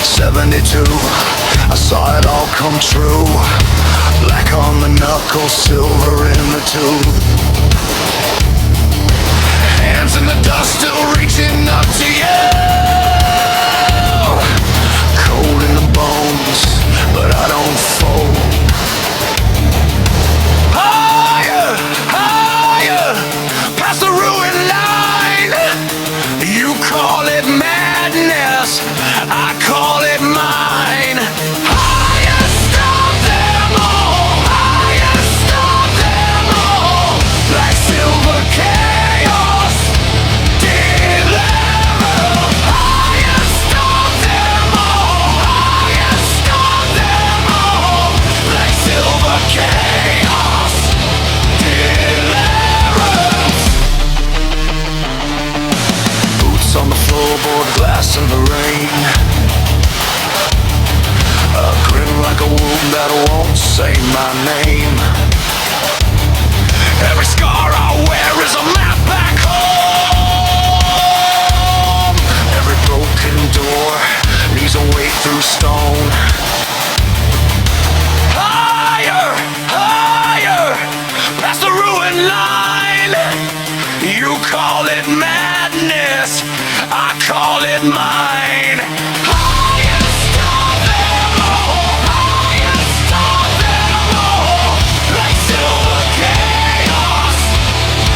72, I saw it all come true. Black on the knuckles, silver in the tube. Hands in the dust, still reaching up to you. Cold in the bones, but I don't fold. Higher, higher, past the ruin line. You call it madness, I call it mine. Higher, stop them all. Higher, stop them all. Like silver chaos, deliver. Higher, stop them all. Higher, stop them all. Like silver chaos, deliverance. Boots on the floorboard, glass in the rain. A grin like a wound that won't say my name. Every scar I wear is a map back home. Every broken door leads a way through stone. Higher, higher, past the ruin line. You call it madness, I call it mine. Higher, stop them all. Higher, stop them all. Like silver chaos,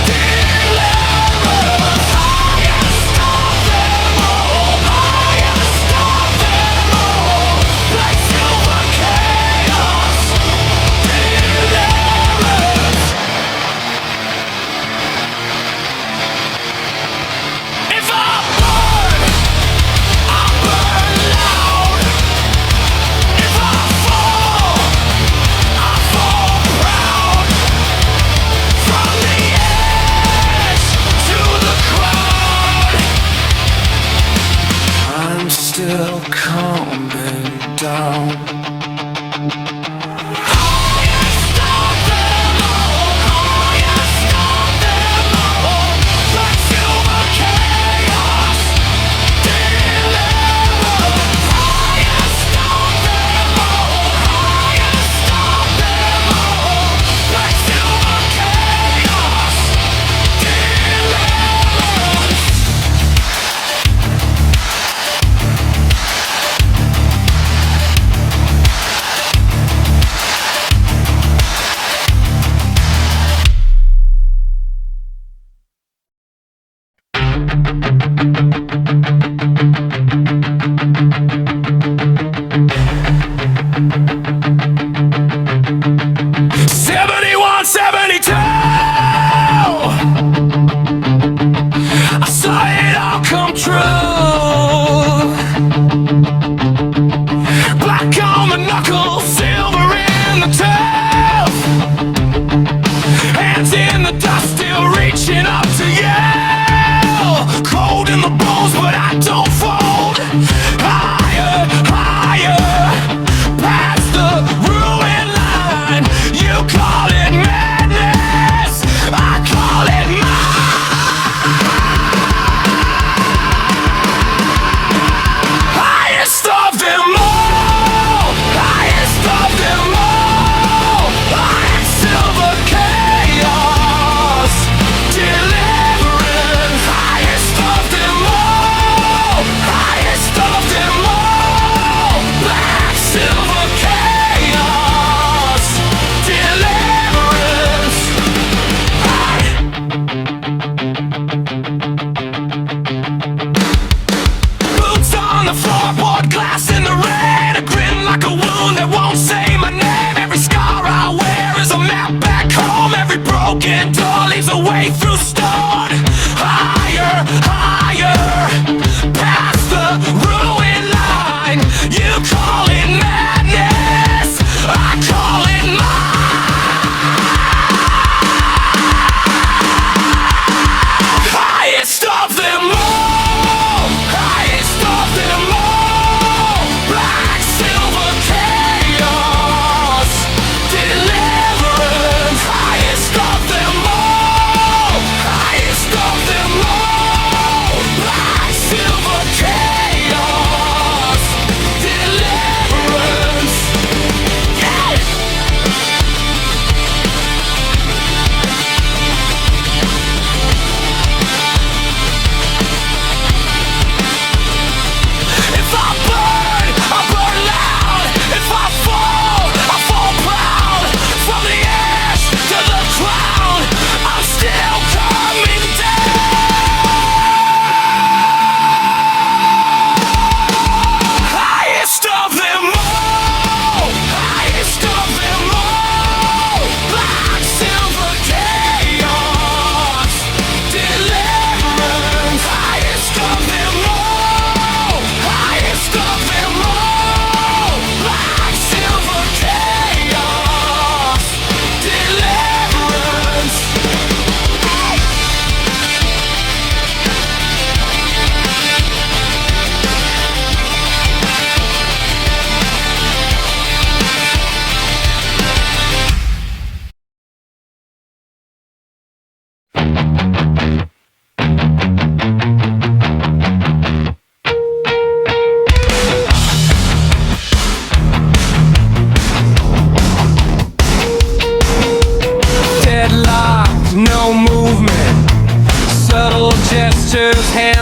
deliverance. Higher, stop them all. Higher, stop them all. Like silver chaos, deliverance. If I burn, I burn loud. If I fall proud. From the edge to the crowd, I'm still coming down. Higher, stop them all. Higher, stop them all. Like silver chaos, deliverance. Higher, stop them all. Higher, stop them all. Like silver chaos, deliverance. I saw it all come true. Black on the knuckles, silver in the tooth. Hands in the dust, still reaching up to you. Cold in the bones, but I don't fold. Higher, higher, past the ruin line. You call it madness, I call it mine. Highest of them all, highest of them all. Like silver chaos, deliverance. Highest of them all, highest of them all. Like silver chaos, deliverance. Boots on the floorboard, glass in the rain. A grin like a wound that won't say my name. Every scar I wear is a map back home. Every broken door leads a way through stone. Higher, higher, past the ruin line. You call it madness, I call it mine. Highest of them all, highest of them all. Black silver chaos, deliverance. Highest of them all,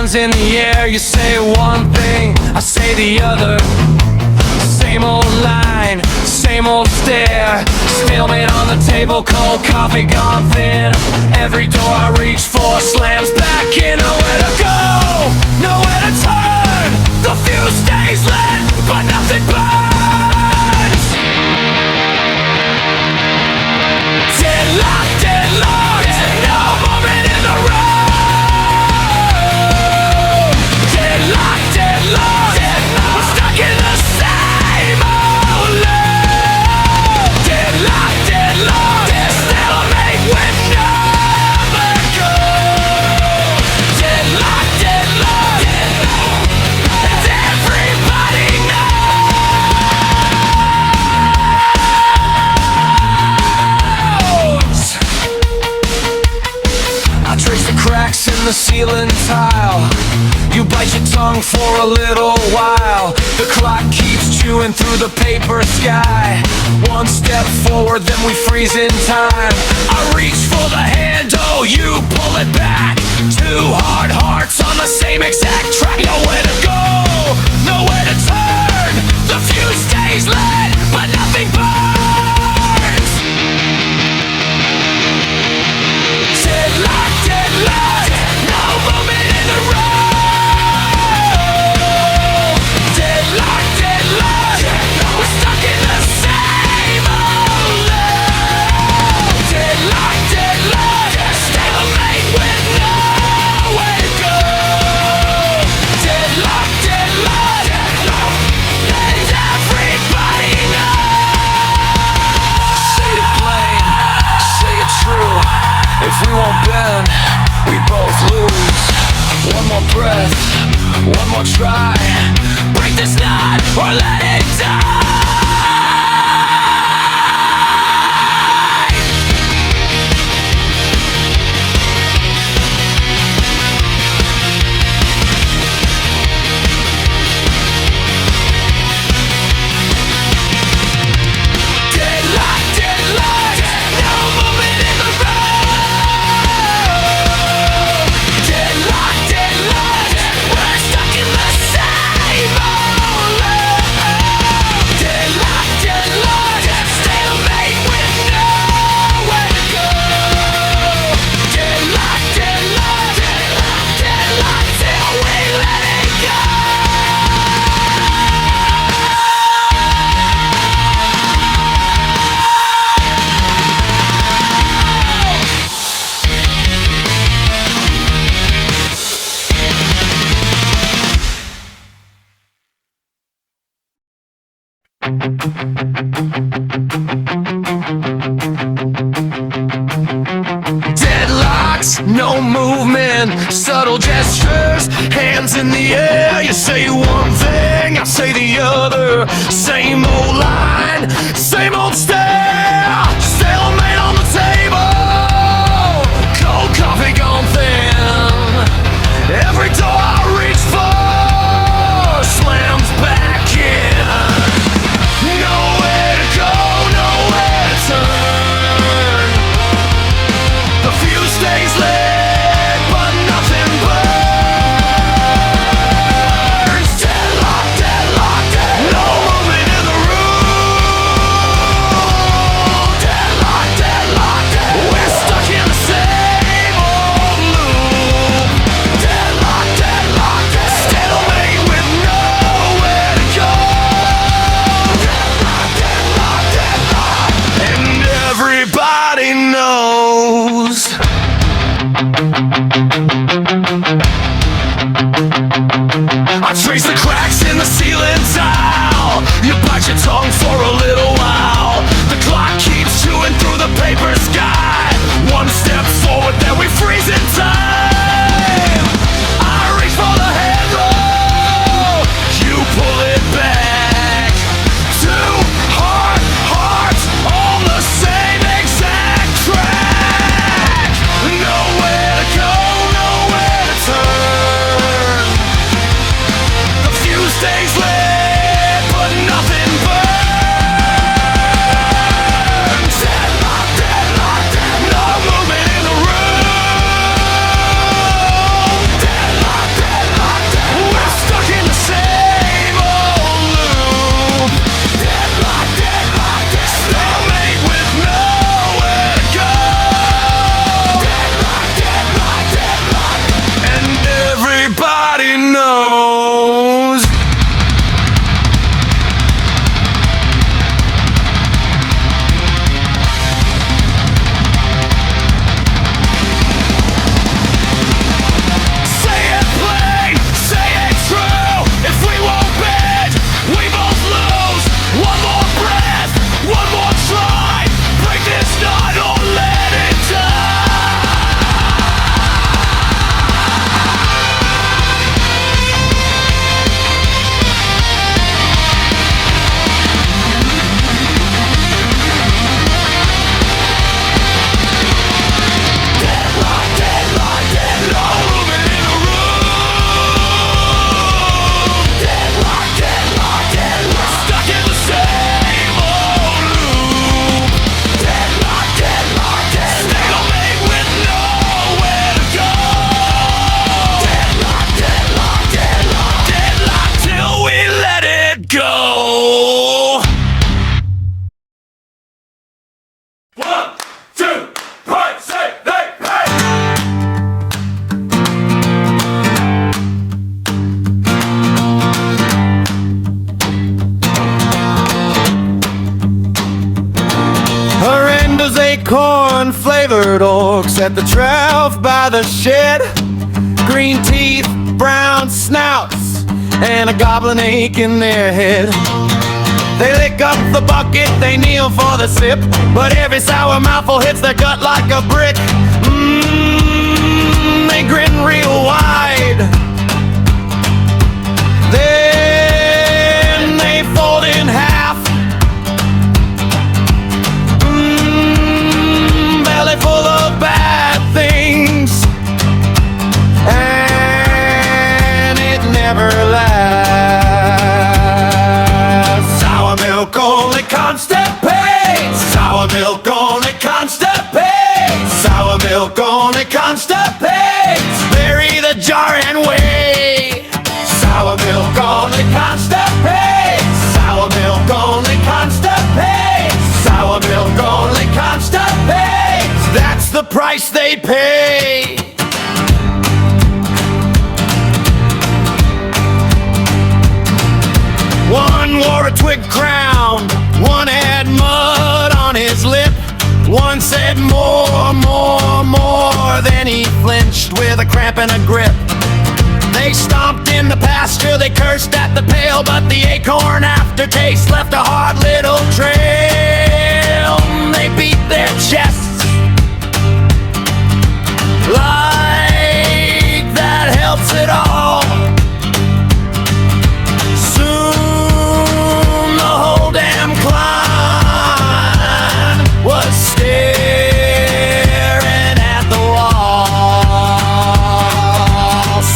hands in the air. You say one thing, I say the other. Same old line, same old stare. Stalemate on the table, cold coffee gone thin. Every door I reach for slams back in. Nowhere to go, nowhere to turn. The fuse stays lit, but nothing burns. Deadlocked, deadlocked, no movement in the room. Deadlocked, deadlocked, we're stuck in the same old loop. Deadlocked, deadlocked, stalemate with nowhere to go. Deadlocked, deadlocked, and everybody knows. I trace the cracks in the ceiling tile. You bite your tongue for a little while. The clock keeps chewing through the paper sky. One step forward, then we freeze in time. I reach for the handle, you pull it back. Two hard hearts on the same exact track. Nowhere to go, nowhere to turn. The fuse stays lit, but nothing burns. Deadlocked, deadlocked, no movement in the room. Deadlocked, deadlocked, we're stuck in the same old loop. Deadlocked, deadlocked, stalemate with nowhere to go. Deadlocked, deadlocked, and everybody knows. Say it plain, say it true. If we won't bend, we both lose. One more breath, one more try. Break this knot or let it die. Deadlocked, deadlocked, no movement in the room. Deadlocked, deadlocked, we're stuck in the same old loop. Deadlocked, deadlocked, stalemate with nowhere to go. Deadlocked, deadlocked, deadlocked till we let it go. Deadlocks, no movement, subtle gestures, hands in the air. You say one thing, I say the other. Same old line, same old stare. Stalemate on the table, cold coffee gone thin. Every door I reach for slams back in. Nowhere to go, nowhere to turn. The fuse stays lit, but nothing burns. Deadlocked, deadlocked, no movement in the room. Whispered orcs at the trough by the shed, green teeth, brown snouts, and a goblin ache in their head. They lick up the bucket, they kneel for the sip, but every sour mouthful hits their gut like a brick. They grin real wide, then they fold in half. Belly full of bad things, and it never lasts. Sour milk only constipates. Sour milk only constipates. Sour milk only constipates. Bury the jar and wait. Sour milk only constipates. Sour milk only constipates. Sour milk only constipates. That's the price they pay. One wore a twig crown, one had mud on his lip. One said more, more, more, then he flinched with a cramp and a grip. They stomped in the pasture, they cursed at the pail, but the acorn aftertaste left a hard little trail. They beat their chests like that helps it all. Soon the whole damn clan was staring at the wall.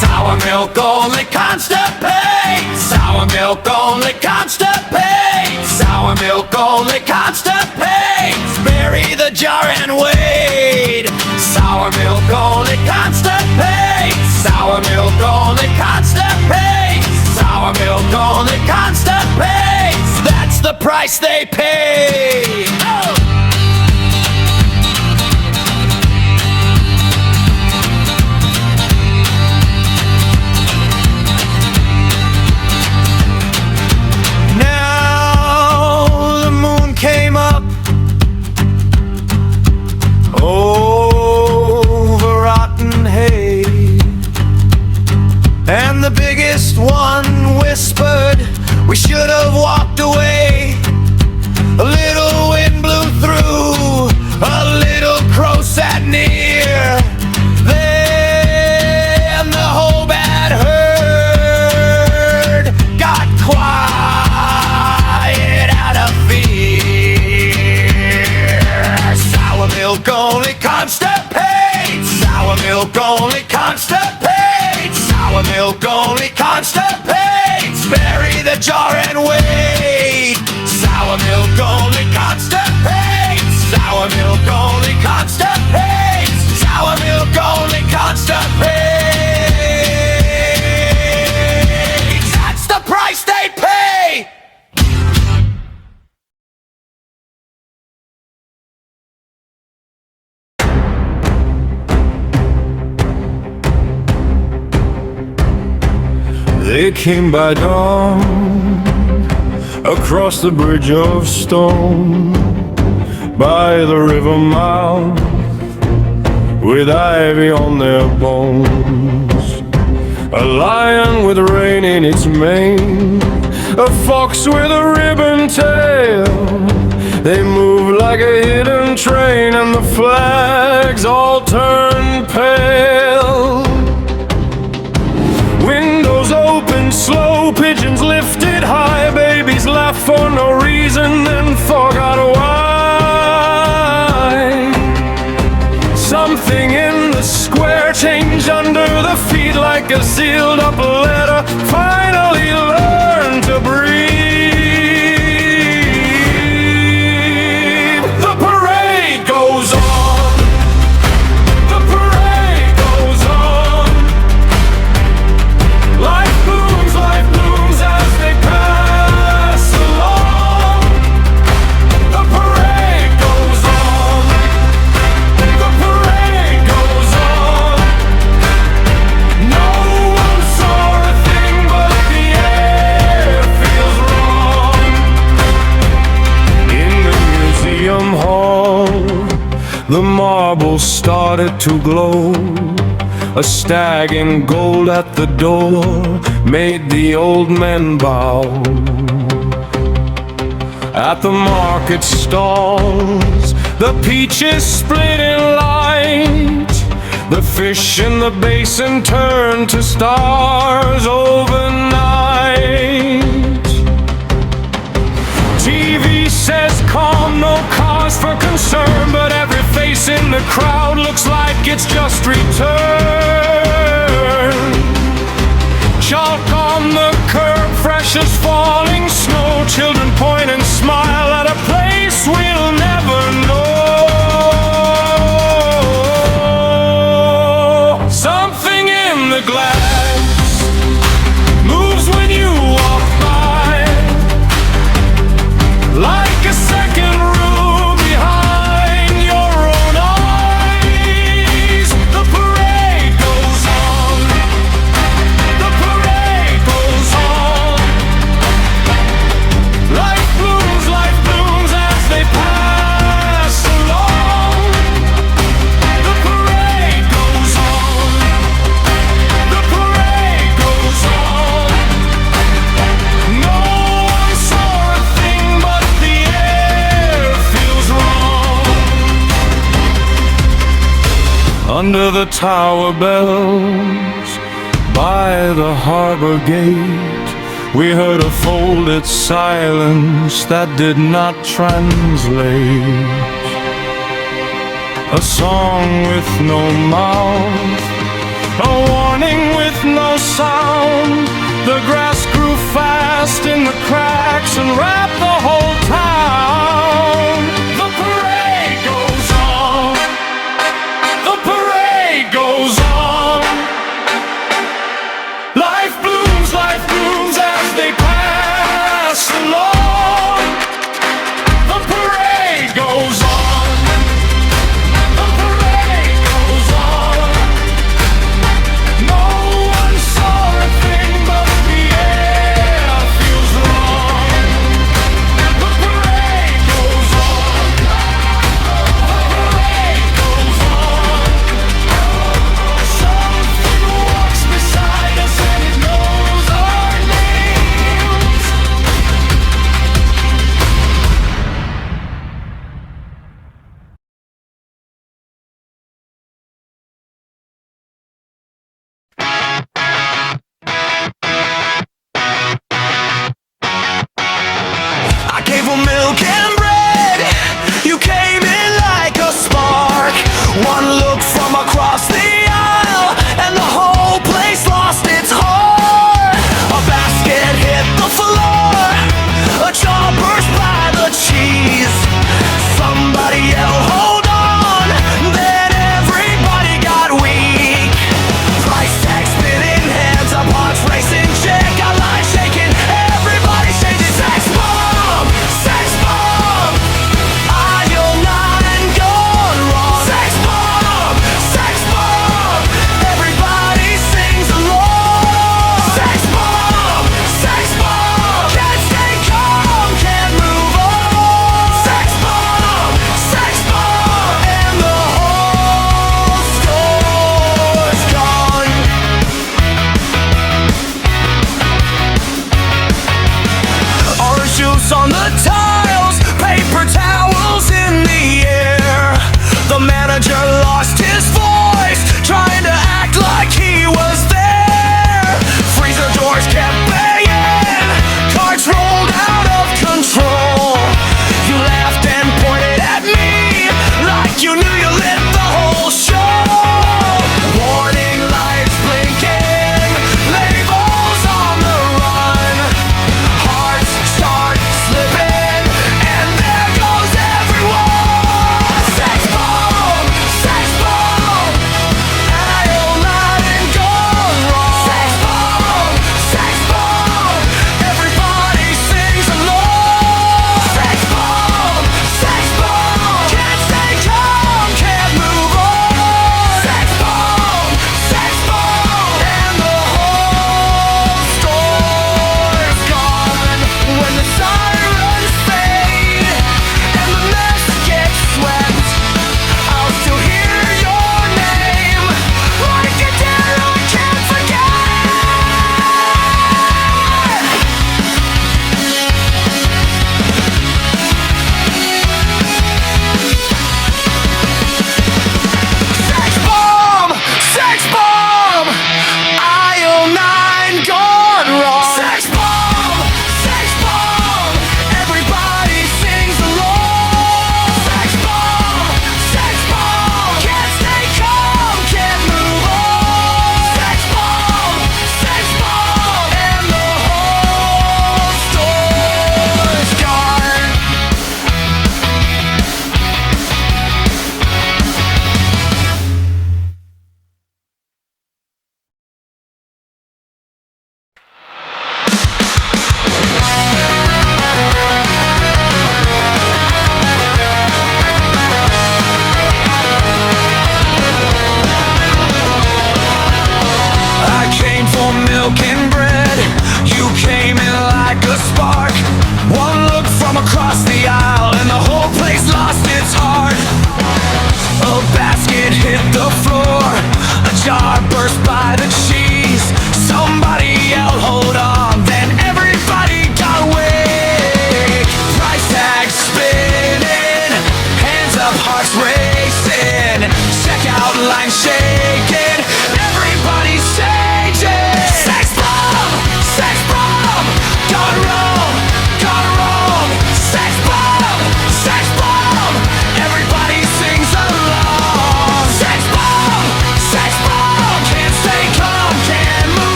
Sour milk only constipates. Sour milk only constipates. Sour milk only constipates. Bury the jar and wait. Sour milk only constipates. Sour milk only constipates. Sour milk only constipates. That's the price they pay. Oh! Came up over rotten hay, and the biggest one whispered, we should have walked away. A little wind blew through, a little crow sat near. Then the whole bad herd got quiet out of fear. Sour milk only constipates. Sour milk only constipates. Sour milk only constipates. Bury the jar and wait. Sour milk only constipates. Sour milk only constipates. Sour milk only constipates. That's the price they pay. They came by dawn, across the bridge of stone, by the river mouth, with ivy on their bones. A lion with rain in its mane, a fox with a ribbon tail. They move like a hidden train, and the flags all turn pale. Windows open slow, pigeons lifted high, babies laugh for no reason, then forgot why. Something in the square changed under the feet, like a sealed up letter finally learned to breathe. The parade goes on. The parade goes on. Life blooms as they pass along. marble started to glow. A stag in gold at the door made the old men bow. At the market stalls, the peaches split in light. The fish in the basin turned to stars overnight. TV says calm, no cause for concern, but every face in the crowd looks like it's just returned. Chalk on the curb, fresh as falling snow. Children point and smile at a place we'll never know. Something in the glass moves when you walk by, like a second rule behind your own eyes. The parade goes on. The parade goes on. Life blooms as they pass along. The parade goes on. The parade goes on. No one saw a thing, but the air feels wrong. Under the tower bells, by the harbor gate, we heard a folded silence that did not translate. A song with no mouth, a warning with no sound. The grass grew fast in the cracks and wrapped the whole town. The parade goes on. The parade goes on. Life blooms as they pass along. The parade goes on. The parade goes on. No one saw a thing, but the air feels wrong. The parade goes on. The parade goes on. Something walks beside us and it knows our names. I gave her milk and bread. You came in like a spark. One look from across the aisle, and the whole place lost its heart. A basket hit the floor. A jaw burst by the cheese. Somebody yelled, "Hold on!" Then everybody got weak. Price tag spinning, hands up, hearts racing, check out line shaking. Everybody changing. Sex bomb, sex bomb. Aisle 9 gone wrong. Sex bomb, sex bomb. Everybody sings along. Sex bomb, sex bomb. Can't stay calm, can't move on. Sex bomb, and the whole store's gone. Orange juice on the tiles, paper towels in the air. The manager lost his voice, trying to act like he was there. Freezer doors kept banging, carts rolled out of control. You laughed and pointed at me like you knew you lit the whole show. Warning lights blinking, labels on the run. Hearts start slipping, and there goes everyone. Sex bomb, sex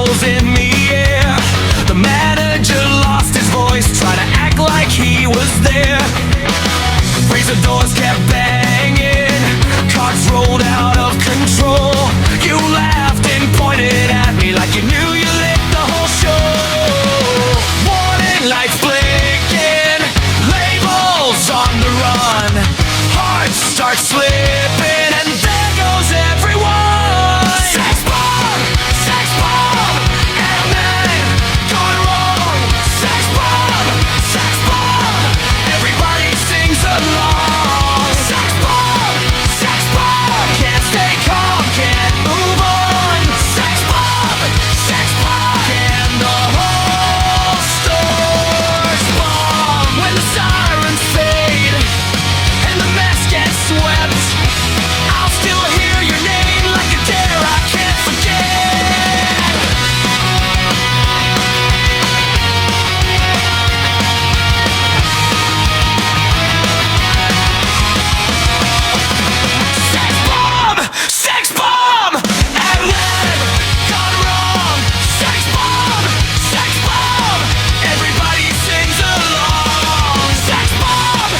holes in the air. The manager lost his voice, tried to act like he was there. Freezer doors kept banging, carts rolled out of control. You laughed and pointed at me like you knew you lit the whole show. Warning lights blinking, labels on the run. Hearts start slipping and there goes everyone. Sex bomb, and then gone wrong. Sex bomb, everybody sings along. Sex bomb, can't stay calm, can't move on. Sex bomb, and the whole store's bomb. When the sirens fade and the mess gets swept, I'll still hear your name like a dare I can't forget. Sex bomb, and then gone wrong. Sex bomb, everybody sings along. Sex bomb,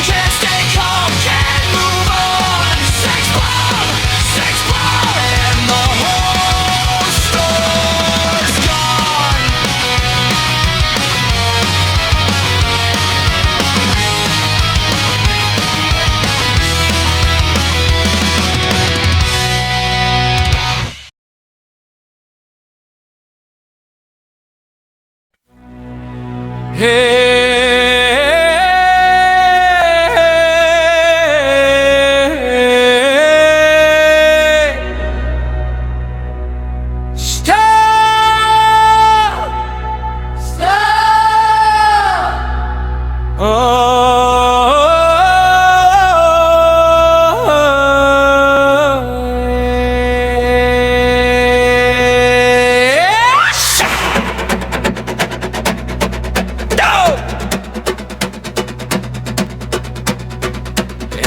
can't stay calm, can't move on. Sex bomb, and the whole store's gone. Hey, stop.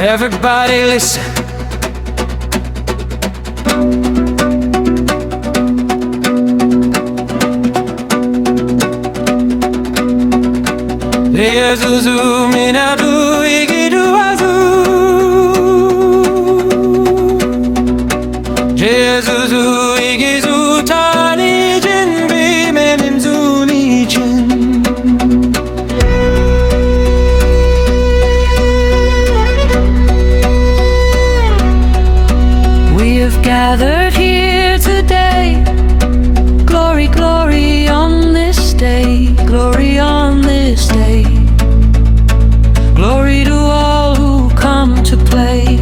Everybody listen. Zuzu minadu igidu azu. Jezuzu igizu tani jin bimenim zuni jin. We have gathered here today. Glory, glory on this day. Glory on this day. Glory to all who come to play.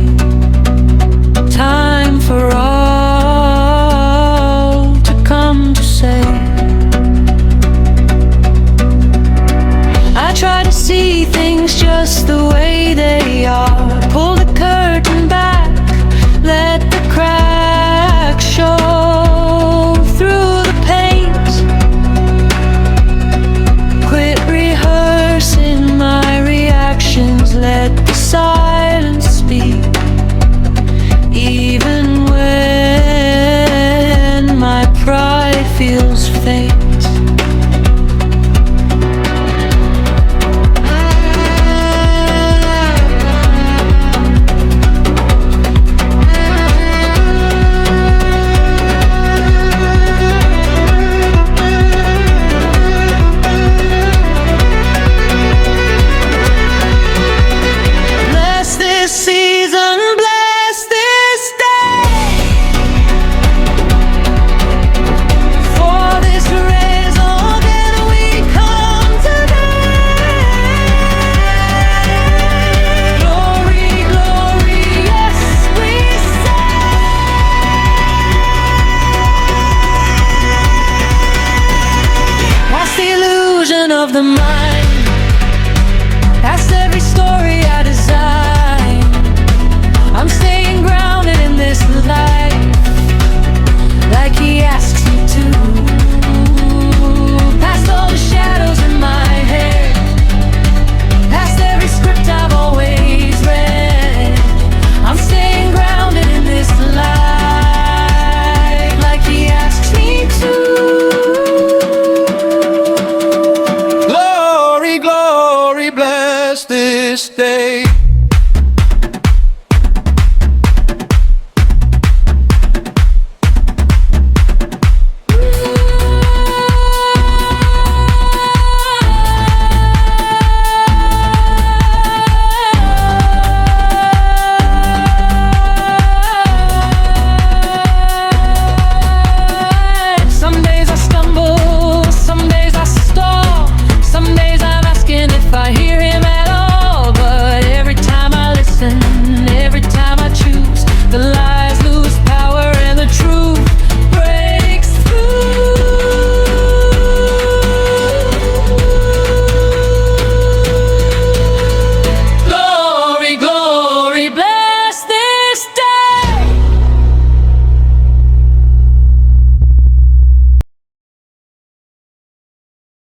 Time for all to come to say. I try to see things just the way they are. Pull the curtain back, let the cracks show through the panes. Quit rehearsing my reactions, let the silence speak. Even when my pride feels